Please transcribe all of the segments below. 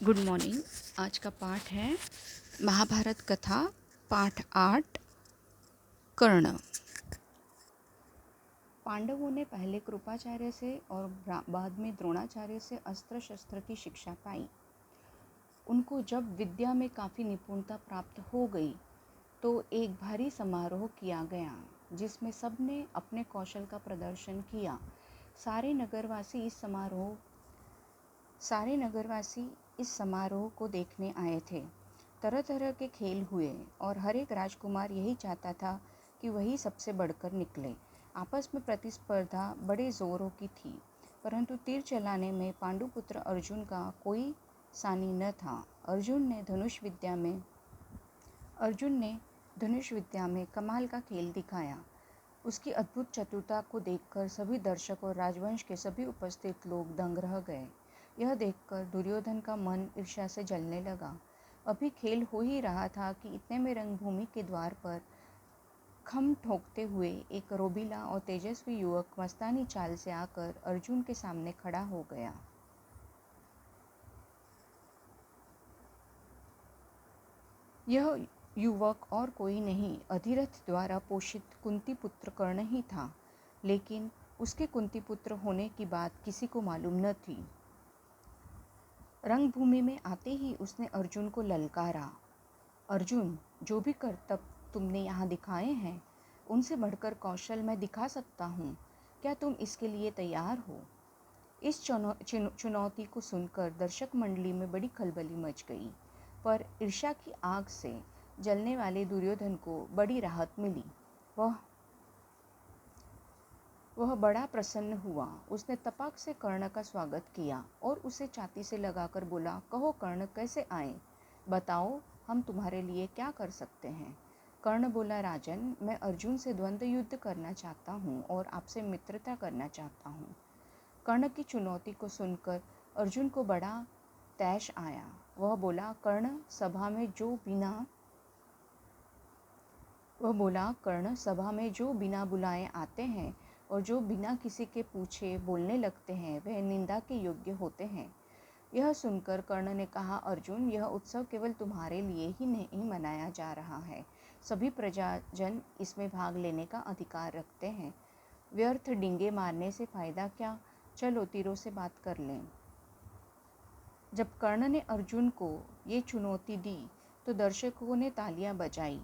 Good morning. आज का पाठ है महाभारत कथा पाठ 8 कर्ण। पांडवों ने पहले कृपाचार्य से और बाद में द्रोणाचार्य से अस्त्र शस्त्र की शिक्षा पाई। उनको जब विद्या में काफ़ी निपुणता प्राप्त हो गई तो एक भारी समारोह किया गया जिसमें सबने अपने कौशल का प्रदर्शन किया। सारे नगरवासी इस समारोह को देखने आए थे। तरह तरह के खेल हुए और हर एक राजकुमार यही चाहता था कि वही सबसे बढ़कर निकले। आपस में प्रतिस्पर्धा बड़े जोरों की थी, परंतु तीर चलाने में पांडुपुत्र अर्जुन का कोई सानी न था। अर्जुन ने धनुष विद्या में कमाल का खेल दिखाया। उसकी अद्भुत चतुरता को देखकर सभी दर्शक और राजवंश के सभी उपस्थित लोग दंग रह गए। यह देखकर दुर्योधन का मन ईर्ष्या से जलने लगा। अभी खेल हो ही रहा था कि इतने में रंगभूमि के द्वार पर खम ठोकते हुए एक रोबीला और तेजस्वी युवक मस्तानी चाल से आकर अर्जुन के सामने खड़ा हो गया। यह युवक और कोई नहीं, अधिरथ द्वारा पोषित कुंती पुत्र कर्ण ही था, लेकिन उसके कुंती पुत्र होने की बात किसी को मालूम न थी। रंगभूमि में आते ही उसने अर्जुन को ललकारा। अर्जुन, जो भी करतब तुमने यहाँ दिखाए हैं उनसे बढ़कर कौशल मैं दिखा सकता हूँ। क्या तुम इसके लिए तैयार हो? इस चुनौती को सुनकर दर्शक मंडली में बड़ी खलबली मच गई, पर ईर्ष्या की आग से जलने वाले दुर्योधन को बड़ी राहत मिली। वह बड़ा प्रसन्न हुआ। उसने तपाक से कर्ण का स्वागत किया और उसे छाती से लगाकर बोला, कहो कर्ण, कैसे आए? बताओ, हम तुम्हारे लिए क्या कर सकते हैं? कर्ण बोला, राजन, मैं अर्जुन से द्वंद्व युद्ध करना चाहता हूँ और आपसे मित्रता करना चाहता हूँ। कर्ण की चुनौती को सुनकर अर्जुन को बड़ा तैश आया। वह बोला, कर्ण, सभा में जो बिना बुलाए आते हैं और जो बिना किसी के पूछे बोलने लगते हैं वह निंदा के योग्य होते हैं। यह सुनकर कर्ण ने कहा, अर्जुन, यह उत्सव केवल तुम्हारे लिए ही नहीं मनाया जा रहा है। सभी प्रजाजन इसमें भाग लेने का अधिकार रखते हैं। व्यर्थ डींगे मारने से फायदा क्या? चलो तीरों से बात कर लें। जब कर्ण ने अर्जुन को ये चुनौती दी तो दर्शकों ने तालियां बजाई।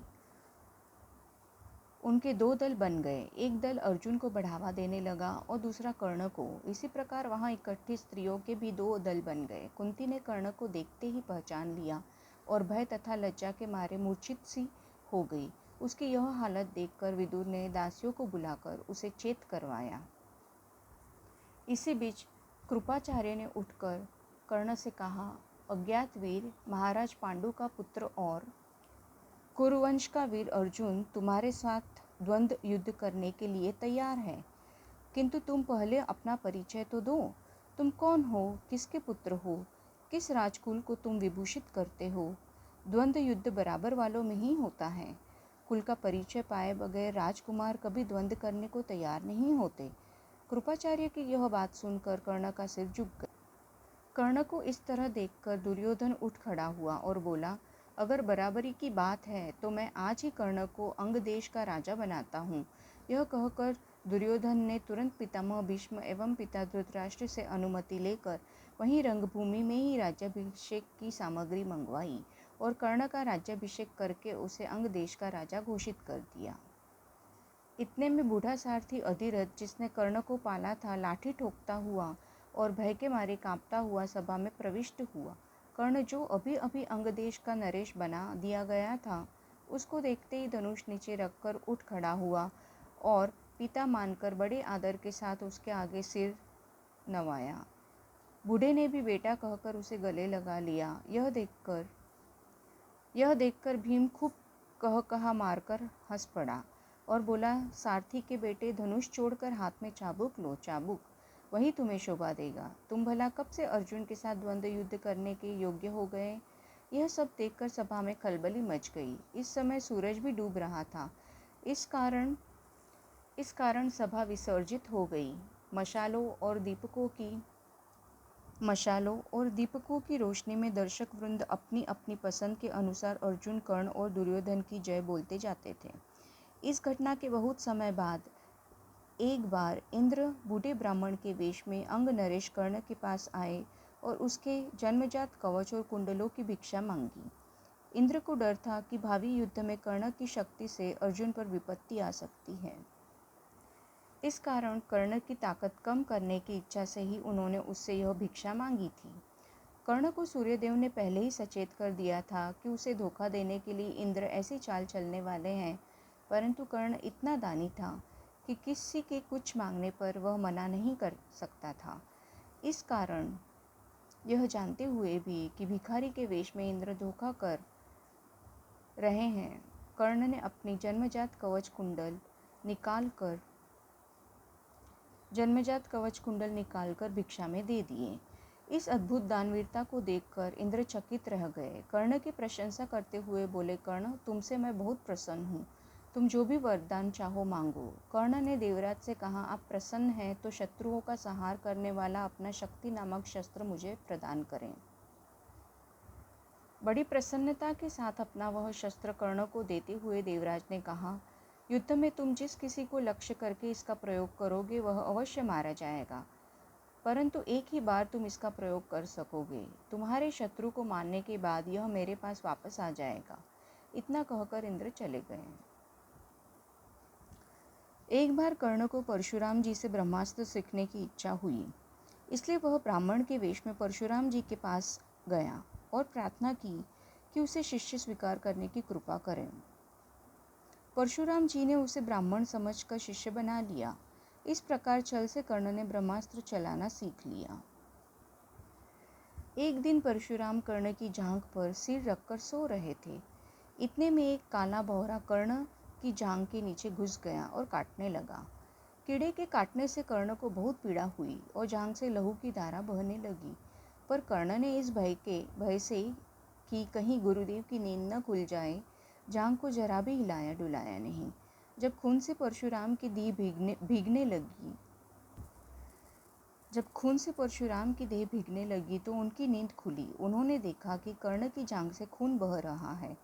उनके दो दल बन गए। एक दल अर्जुन को बढ़ावा देने लगा और दूसरा कर्ण को। इसी प्रकार वहां इकट्ठी स्त्रियों के भी दो दल बन गए। कुंती ने कर्ण को देखते ही पहचान लिया और भय तथा लज्जा के मारे मूर्छित सी हो गई। उसकी यह हालत देखकर विदुर ने दासियों को बुलाकर उसे चेत करवाया। इसी बीच कृपाचार्य ने उठकर कर्ण से कहा, अज्ञात वीर, महाराज पांडु का पुत्र और कुरुवंश का वीर अर्जुन तुम्हारे साथ द्वंद्व युद्ध करने के लिए तैयार है, किंतु तुम पहले अपना परिचय तो दो। तुम कौन हो? किसके पुत्र हो? किस राजकुल को तुम विभूषित करते हो? द्वंद्व युद्ध बराबर वालों में ही होता है। कुल का परिचय पाए बगैर राजकुमार कभी द्वंद्व करने को तैयार नहीं होते। कृपाचार्य की यह बात सुनकर कर्ण का सिर झुक गया। कर्ण को इस तरह देखकर दुर्योधन उठ खड़ा हुआ और बोला, अगर बराबरी की बात है तो मैं आज ही कर्ण को अंग देश का राजा बनाता हूँ। यह कहकर दुर्योधन ने तुरंत पितामह भीष्म एवं पिता धृतराष्ट्र से अनुमति लेकर वहीं रंगभूमि में ही राज्याभिषेक की सामग्री मंगवाई और कर्ण का राज्याभिषेक करके उसे अंग देश का राजा घोषित कर दिया। इतने में बूढ़ा सारथी अधिरथ, जिसने कर्ण को पाला था, लाठी ठोकता हुआ और भय के मारे कांपता हुआ सभा में प्रविष्ट हुआ। कर्ण, जो अभी अभी अंगदेश का नरेश बना दिया गया था, उसको देखते ही धनुष नीचे रखकर उठ खड़ा हुआ और पिता मानकर बड़े आदर के साथ उसके आगे सिर नवाया। बूढ़े ने भी बेटा कहकर उसे गले लगा लिया। यह देखकर भीम खूब कहा मारकर हंस पड़ा और बोला, सारथी के बेटे, धनुष छोड़कर हाथ में चाबुक लो, चाबुक, वही तुम्हें शोभा देगा। तुम भला कब से अर्जुन के साथ द्वंद्व युद्ध करने के योग्य हो गए? यह सब देखकर सभा में खलबली मच गई। इस समय सूरज भी डूब रहा था। इस कारण सभा विसर्जित हो गई। मशालों और दीपकों की मशालों और दीपकों की रोशनी में दर्शक वृंद अपनी अपनी पसंद के अनुसार अर्जुन, कर्ण और दुर्योधन की जय बोलते जाते थे। इस घटना के बहुत समय बाद एक बार इंद्र बूढ़े ब्राह्मण के वेश में अंग नरेश कर्ण के पास आए और उसके जन्मजात कवच और कुंडलों की भिक्षा मांगी। इंद्र को डर था कि भावी युद्ध में कर्ण की शक्ति से अर्जुन पर विपत्ति आ सकती है। इस कारण कर्ण की ताकत कम करने की इच्छा से ही उन्होंने उससे यह भिक्षा मांगी थी। कर्ण को सूर्यदेव ने पहले ही सचेत कर दिया था कि उसे धोखा देने के लिए इंद्र ऐसी चाल चलने वाले हैं, परंतु कर्ण इतना दानी था कि किसी के कुछ मांगने पर वह मना नहीं कर सकता था। इस कारण यह जानते हुए भी कि भिखारी के वेश में इंद्र धोखा कर रहे हैं, कर्ण ने अपनी जन्मजात कवच कुंडल निकालकर भिक्षा में दे दिए। इस अद्भुत दानवीरता को देखकर इंद्र चकित रह गए। कर्ण की प्रशंसा करते हुए बोले, कर्ण, तुमसे मैं बहुत प्रसन्न हूँ, तुम जो भी वरदान चाहो मांगो। कर्ण ने देवराज से कहा, आप प्रसन्न हैं तो शत्रुओं का संहार करने वाला अपना शक्ति नामक शस्त्र मुझे प्रदान करें। बड़ी प्रसन्नता के साथ अपना वह शस्त्र कर्ण को देते हुए देवराज ने कहा, युद्ध में तुम जिस किसी को लक्ष्य करके इसका प्रयोग करोगे वह अवश्य मारा जाएगा, परंतु एक ही बार तुम इसका प्रयोग कर सकोगे। तुम्हारे शत्रु को मारने के बाद यह मेरे पास वापस आ जाएगा। इतना कहकर इंद्र चले गए। एक बार कर्ण को परशुराम जी से ब्रह्मास्त्र सीखने की इच्छा हुई, इसलिए वह ब्राह्मण के वेश में परशुराम जी के पास गया और प्रार्थना की कि उसे शिष्य स्वीकार करने की कृपा करें। परशुराम जी ने उसे ब्राह्मण समझकर शिष्य बना लिया। इस प्रकार छल से कर्ण ने ब्रह्मास्त्र चलाना सीख लिया। एक दिन परशुराम कर्ण की जांघ पर सिर रखकर सो रहे थे। इतने में एक काला भौरा कर्ण की जांघ के नीचे घुस गया और काटने लगा। कीड़े के काटने से कर्ण को बहुत पीड़ा हुई और जांघ से लहू की धारा बहने लगी, पर कर्ण ने इस भय से कि कहीं गुरुदेव की नींद न खुल जाए, जांघ को जरा भी हिलाया डुलाया नहीं। जब खून से परशुराम की देह भीगने लगी तो उनकी नींद खुली। उन्होंने देखा कि कर्ण की जांघ से खून बह रहा है।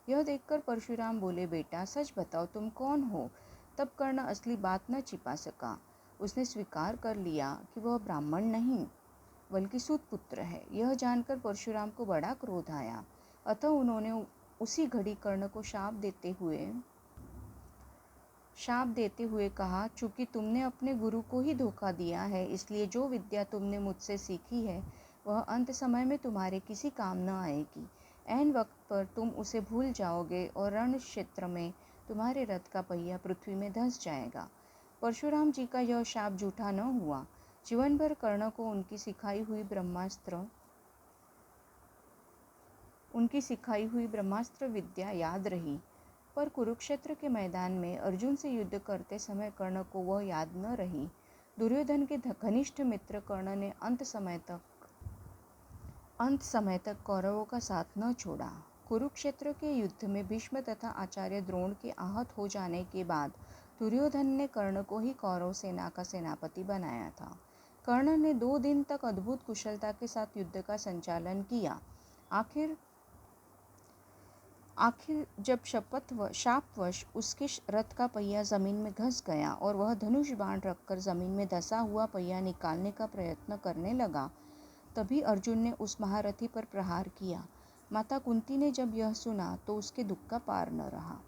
यह देखकर परशुराम बोले, बेटा सच बताओ, तुम कौन हो? तब कर्ण असली बात न छिपा सका। उसने स्वीकार कर लिया कि वह ब्राह्मण नहीं बल्कि सूत पुत्र है। यह जानकर परशुराम को बड़ा क्रोध आया, अतः उन्होंने उसी घड़ी कर्ण को शाप देते हुए कहा, चूंकि तुमने अपने गुरु को ही धोखा दिया है, इसलिए जो विद्या तुमने मुझसे सीखी है वह अंत समय में तुम्हारे किसी काम न आएगी। ऐन वक्त पर तुम उसे भूल जाओगे और रण क्षेत्र में तुम्हारे रथ का पहिया पृथ्वी में धंस जाएगा। परशुराम जी का यह शाप झूठा न हुआ। जीवन भर कर्ण को उनकी सिखाई हुई ब्रह्मास्त्र विद्या याद रही, पर कुरुक्षेत्र के मैदान में अर्जुन से युद्ध करते समय कर्ण को वह याद न रही। दुर्योधन के घनिष्ठ मित्र कर्ण ने अंत समय तक कौरवों का साथ न छोड़ा। कुरुक्षेत्र के युद्ध में भीष्म तथा आचार्य द्रोण के आहत हो जाने के बाद दुर्योधन ने कर्ण को ही कौरव सेना का सेनापति बनाया था। कर्ण ने 2 दिन तक अद्भुत कुशलता के साथ युद्ध का संचालन किया। आखिर जब शापवश उसके रथ का पहिया जमीन में घस गया और वह धनुष बाण रखकर जमीन में धंसा हुआ पहिया निकालने का प्रयत्न करने लगा, तभी अर्जुन ने उस महारथी पर प्रहार किया। माता कुंती ने जब यह सुना तो उसके दुख का पार न रहा।